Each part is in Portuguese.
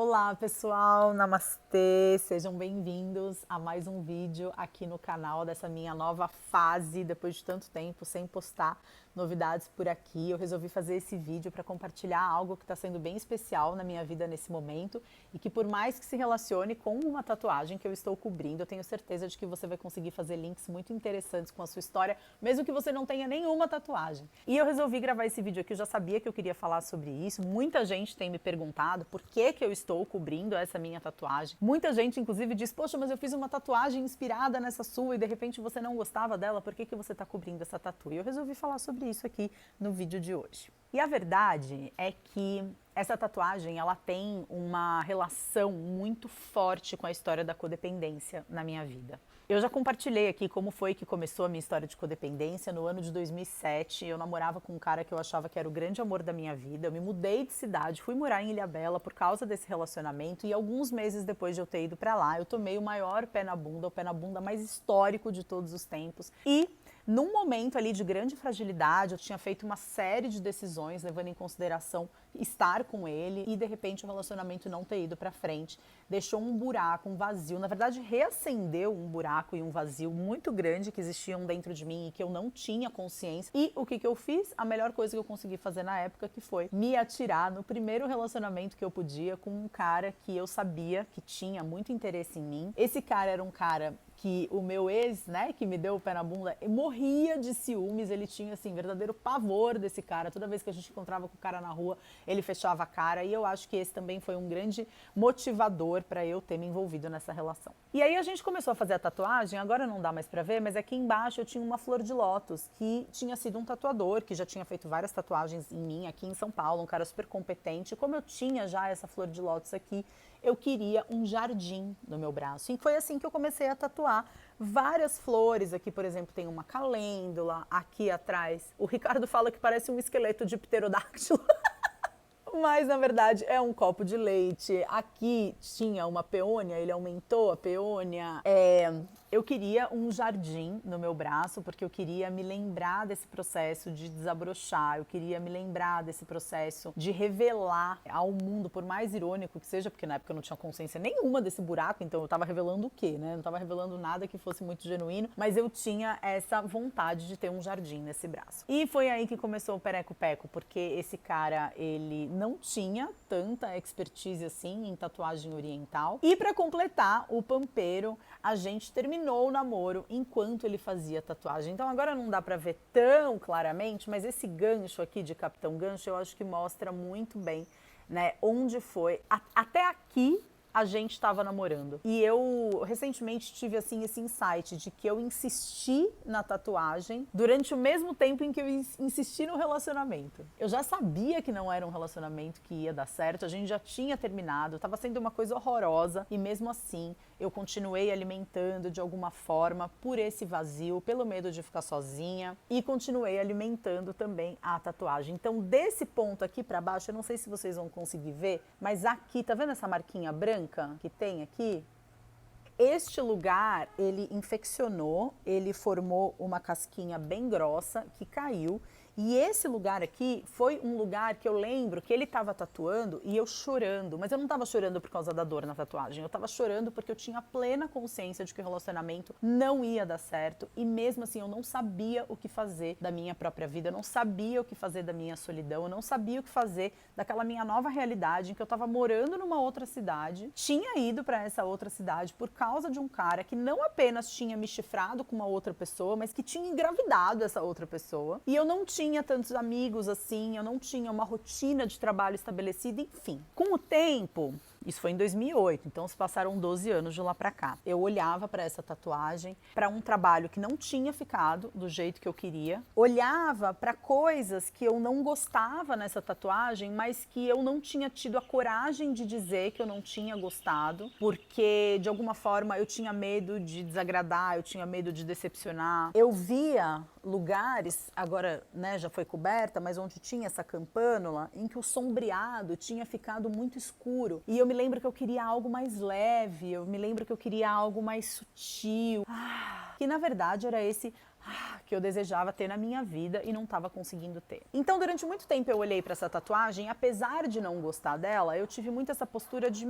Olá pessoal, namastê, sejam bem-vindos a mais um vídeo aqui no canal dessa minha nova fase, depois de tanto tempo sem postar novidades por aqui. Eu resolvi fazer esse vídeo para compartilhar algo que está sendo bem especial na minha vida nesse momento e que, por mais que se relacione com uma tatuagem que eu estou cobrindo, eu tenho certeza de que você vai conseguir fazer links muito interessantes com a sua história, mesmo que você não tenha nenhuma tatuagem. E eu resolvi gravar esse vídeo aqui, eu já sabia que eu queria falar sobre isso. Muita gente tem me perguntado por que eu estou cobrindo essa minha tatuagem. Muita gente, inclusive, diz, poxa, mas eu fiz uma tatuagem inspirada nessa sua e de repente você não gostava dela, por que você está cobrindo essa tatu? E eu resolvi falar sobre isso aqui no vídeo de hoje. E a verdade é que essa tatuagem, ela tem uma relação muito forte com a história da codependência na minha vida. Eu já compartilhei aqui como foi que começou a minha história de codependência. No ano de 2007, eu namorava com um cara que eu achava que era o grande amor da minha vida. Eu me mudei de cidade, fui morar em Ilhabela por causa desse relacionamento e alguns meses depois de eu ter ido pra lá, eu tomei o maior pé na bunda, o pé na bunda mais histórico de todos os tempos. E num momento ali de grande fragilidade, eu tinha feito uma série de decisões levando em consideração estar com ele e de repente o relacionamento não ter ido pra frente, deixou um buraco, um vazio, na verdade reacendeu um buraco e um vazio muito grande que existiam dentro de mim e que eu não tinha consciência. E o que eu fiz? A melhor coisa que eu consegui fazer na época, que foi me atirar no primeiro relacionamento que eu podia com um cara que eu sabia que tinha muito interesse em mim. Esse cara era um cara que o meu ex, né, que me deu o pé na bunda, morria de ciúmes, ele tinha, assim, verdadeiro pavor desse cara. Toda vez que a gente encontrava com o cara na rua, ele fechava a cara, e eu acho que esse também foi um grande motivador para eu ter me envolvido nessa relação. E aí a gente começou a fazer a tatuagem, agora não dá mais para ver, mas aqui embaixo eu tinha uma flor de lótus, que tinha sido um tatuador, que já tinha feito várias tatuagens em mim, aqui em São Paulo, um cara super competente. Como eu tinha já essa flor de lótus aqui, eu queria um jardim no meu braço. E foi assim que eu comecei a tatuar várias flores. Aqui, por exemplo, tem uma calêndula, aqui atrás. O Ricardo fala que parece um esqueleto de pterodáctilo. Mas, na verdade, é um copo de leite. Aqui tinha uma peônia, ele aumentou a peônia. Eu queria um jardim no meu braço, porque eu queria me lembrar desse processo de desabrochar, eu queria me lembrar desse processo de revelar ao mundo, por mais irônico que seja, porque na época eu não tinha consciência nenhuma desse buraco, então eu estava revelando o quê, né? Eu não estava revelando nada que fosse muito genuíno, mas eu tinha essa vontade de ter um jardim nesse braço. E foi aí que começou o pereco-peco, porque esse cara, ele não tinha tanta expertise assim em tatuagem oriental. E para completar o pampeiro, a gente terminou o namoro enquanto ele fazia tatuagem. Então agora não dá para ver tão claramente, mas esse gancho aqui de Capitão Gancho eu acho que mostra muito bem, né, onde foi. Até aqui a gente estava namorando. E eu recentemente tive assim esse insight de que eu insisti na tatuagem durante o mesmo tempo em que eu insisti no relacionamento. Eu já sabia que não era um relacionamento que ia dar certo, a gente já tinha terminado, estava sendo uma coisa horrorosa e mesmo assim eu continuei alimentando de alguma forma por esse vazio, pelo medo de ficar sozinha e continuei alimentando também a tatuagem. Então desse ponto aqui para baixo, eu não sei se vocês vão conseguir ver, mas aqui, tá vendo essa marquinha branca que tem aqui? Este lugar, ele infeccionou, ele formou uma casquinha bem grossa que caiu. E esse lugar aqui foi um lugar que eu lembro que ele estava tatuando e eu chorando. Mas eu não estava chorando por causa da dor na tatuagem. Eu estava chorando porque eu tinha plena consciência de que o relacionamento não ia dar certo. E mesmo assim eu não sabia o que fazer da minha própria vida. Eu não sabia o que fazer da minha solidão. Eu não sabia o que fazer daquela minha nova realidade em que eu estava morando numa outra cidade. Tinha ido para essa outra cidade por causa de um cara que não apenas tinha me chifrado com uma outra pessoa, mas que tinha engravidado essa outra pessoa. E eu não tinha tantos amigos assim, eu não tinha uma rotina de trabalho estabelecida, enfim. Com o tempo, isso foi em 2008, então se passaram 12 anos de lá pra cá. Eu olhava para essa tatuagem, para um trabalho que não tinha ficado do jeito que eu queria, olhava para coisas que eu não gostava nessa tatuagem, mas que eu não tinha tido a coragem de dizer que eu não tinha gostado, porque de alguma forma eu tinha medo de desagradar, eu tinha medo de decepcionar. Eu via lugares, agora, né, já foi coberta, mas onde tinha essa campânula, em que o sombreado tinha ficado muito escuro. E eu me lembro que eu queria algo mais leve, eu me lembro que eu queria algo mais sutil, que na verdade era esse que eu desejava ter na minha vida e não estava conseguindo ter. Então, durante muito tempo eu olhei para essa tatuagem, apesar de não gostar dela, eu tive muito essa postura de,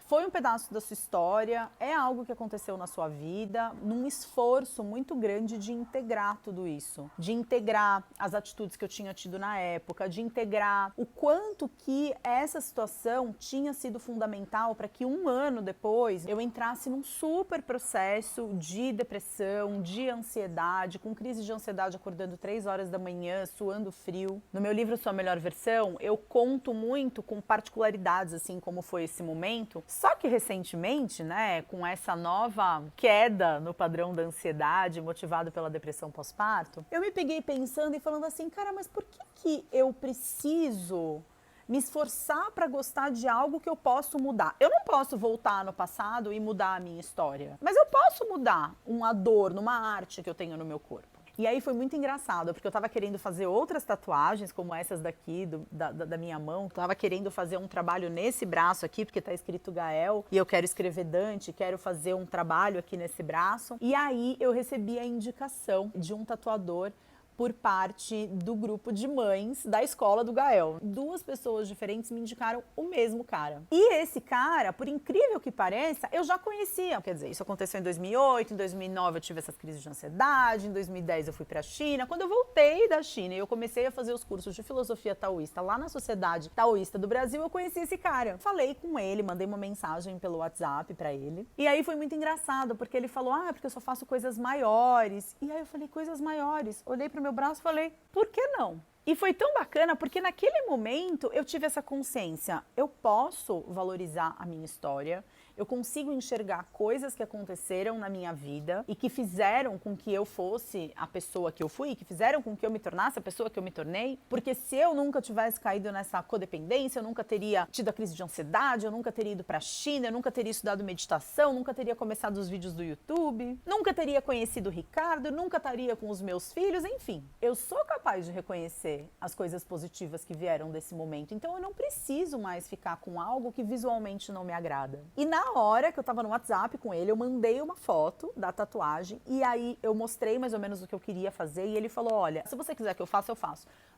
foi um pedaço da sua história, é algo que aconteceu na sua vida, num esforço muito grande de integrar tudo isso, de integrar as atitudes que eu tinha tido na época, de integrar o quanto que essa situação tinha sido fundamental para que um ano depois eu entrasse num super processo de depressão, de ansiedade, com crise de ansiedade acordando 3 horas da manhã, suando frio. No meu livro Sua Melhor Versão, eu conto muito com particularidades, assim, como foi esse momento. Só que recentemente, né, com essa nova queda no padrão da ansiedade, motivado pela depressão pós-parto, eu me peguei pensando e falando assim, cara, mas por que eu preciso me esforçar para gostar de algo que eu posso mudar? Eu não posso voltar no passado e mudar a minha história, mas eu posso mudar uma dor numa arte que eu tenho no meu corpo. E aí foi muito engraçado, porque eu tava querendo fazer outras tatuagens, como essas daqui, da minha mão. Tava querendo fazer um trabalho nesse braço aqui, porque tá escrito Gael, e eu quero escrever Dante, quero fazer um trabalho aqui nesse braço. E aí eu recebi a indicação de um tatuador por parte do grupo de mães da escola do Gael. 2 pessoas diferentes me indicaram o mesmo cara. E esse cara, por incrível que pareça, eu já conhecia. Quer dizer, isso aconteceu em 2008, em 2009 eu tive essas crises de ansiedade, em 2010 eu fui pra China. Quando eu voltei da China e eu comecei a fazer os cursos de filosofia taoísta lá na Sociedade Taoísta do Brasil, eu conheci esse cara. Falei com ele, mandei uma mensagem pelo WhatsApp pra ele. E aí foi muito engraçado, porque ele falou, porque eu só faço coisas maiores. E aí eu falei, coisas maiores? Olhei pro meu braço e falei, por que não? E foi tão bacana porque naquele momento eu tive essa consciência, eu posso valorizar a minha história, eu consigo enxergar coisas que aconteceram na minha vida e que fizeram com que eu fosse a pessoa que eu fui, que fizeram com que eu me tornasse a pessoa que eu me tornei, porque se eu nunca tivesse caído nessa codependência, eu nunca teria tido a crise de ansiedade, eu nunca teria ido pra China, eu nunca teria estudado meditação, nunca teria começado os vídeos do YouTube, nunca teria conhecido o Ricardo, nunca estaria com os meus filhos, enfim. Eu sou capaz de reconhecer as coisas positivas que vieram desse momento, então eu não preciso mais ficar com algo que visualmente não me agrada. E na hora que eu tava no WhatsApp com ele, eu mandei uma foto da tatuagem e aí eu mostrei mais ou menos o que eu queria fazer e ele falou, olha, se você quiser que eu faça,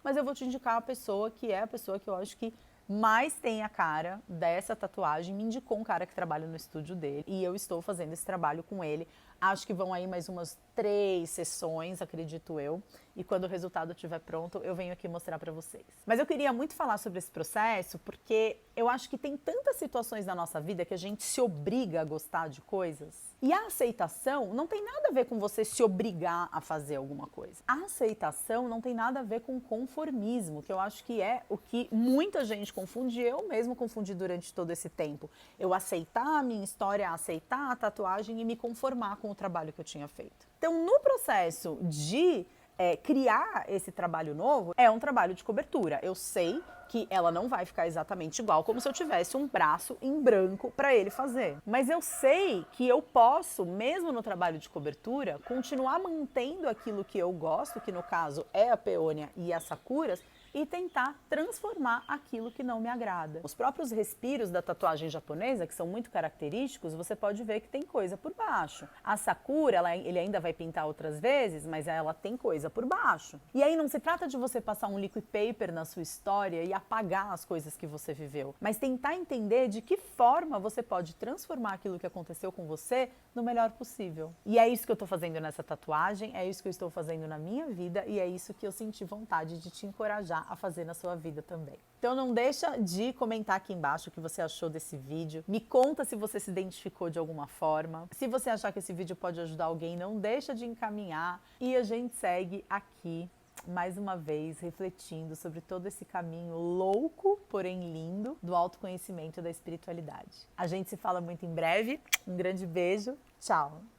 mas eu vou te indicar a pessoa que é a pessoa que eu acho que mais tem a cara dessa tatuagem. Me indicou um cara que trabalha no estúdio dele e eu estou fazendo esse trabalho com ele. Acho que vão aí mais umas 3 sessões, acredito eu. E quando o resultado estiver pronto, eu venho aqui mostrar pra vocês. Mas eu queria muito falar sobre esse processo porque eu acho que tem tantas situações na nossa vida que a gente se obriga a gostar de coisas. E a aceitação não tem nada a ver com você se obrigar a fazer alguma coisa. A aceitação não tem nada a ver com conformismo, que eu acho que é o que muita gente confunde, eu mesmo confundi durante todo esse tempo. Eu aceitar a minha história, aceitar a tatuagem e me conformar com o trabalho que eu tinha feito. Então, no processo de criar esse trabalho novo, é um trabalho de cobertura. Eu sei que ela não vai ficar exatamente igual como se eu tivesse um braço em branco para ele fazer. Mas eu sei que eu posso, mesmo no trabalho de cobertura, continuar mantendo aquilo que eu gosto, que no caso é a peônia e as sakuras, e tentar transformar aquilo que não me agrada. Os próprios respiros da tatuagem japonesa, que são muito característicos, você pode ver que tem coisa por baixo. A sakura, ele ainda vai pintar outras vezes, mas ela tem coisa por baixo. E aí não se trata de você passar um liquid paper na sua história e apagar as coisas que você viveu, mas tentar entender de que forma você pode transformar aquilo que aconteceu com você no melhor possível. E é isso que eu tô fazendo nessa tatuagem, é isso que eu estou fazendo na minha vida e é isso que eu senti vontade de te encorajar a fazer na sua vida também. Então não deixa de comentar aqui embaixo o que você achou desse vídeo. Me conta se você se identificou de alguma forma. Se você achar que esse vídeo pode ajudar alguém, não deixa de encaminhar. E a gente segue aqui, mais uma vez, refletindo sobre todo esse caminho louco, porém lindo, do autoconhecimento e da espiritualidade. A gente se fala muito em breve. Um grande beijo. Tchau!